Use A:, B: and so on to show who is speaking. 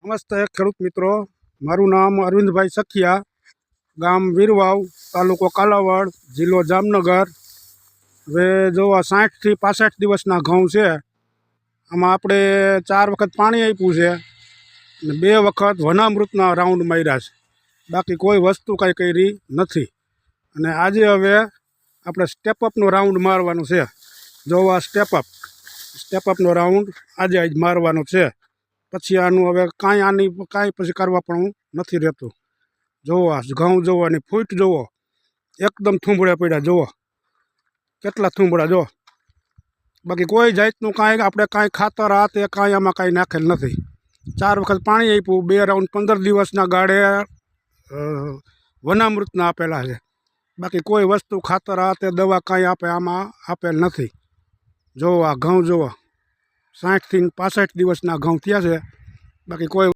A: નમસ્તે ખેડૂત મિત્રો, મારું નામ અરવિંદભાઈ સખિયા, ગામ વીરવાવ, તાલુકો કાલાવાડ, જિલ્લો જામનગર. હવે જો આ 60 થી 65 દિવસના ઘઉં છે. આમાં આપણે 4 વખત પાણી આપ્યું છે અને 2 વખત વનામૃતના રાઉન્ડ માર્યા છે. બાકી કોઈ વસ્તુ કાંઈ કરી નથી. અને આજે હવે આપણે સ્ટેપઅપનો રાઉન્ડ મારવાનો છે. જો આ સ્ટેપઅપનો રાઉન્ડ આજે જ મારવાનો છે. પછી આનું હવે કાંઈ પછી કરવા પણ નથી રહેતું. જુઓ આ ઘઉં જુઓ, અને ફૂટ જુઓ, એકદમ થૂંભળે પડ્યા. જુઓ કેટલા થૂંભળા જો. બાકી કોઈ જાતનું કાંઈ આપણે કાંઈ ખાતર આ તે કાંઈ આમાં કાંઈ નાખેલ નથી. 4 વખત પાણી આપ્યું, 2 રાઉન્ડ 15 દિવસના ગાળે વનામૃતના આપેલા છે. બાકી કોઈ વસ્તુ ખાતર આ તે દવા કાંઈ આમાં આપેલ નથી. જુઓ આ ઘઉં જુઓ, 60 થી 65 દિવસના ઘઉં થયા છે. બાકી કોઈ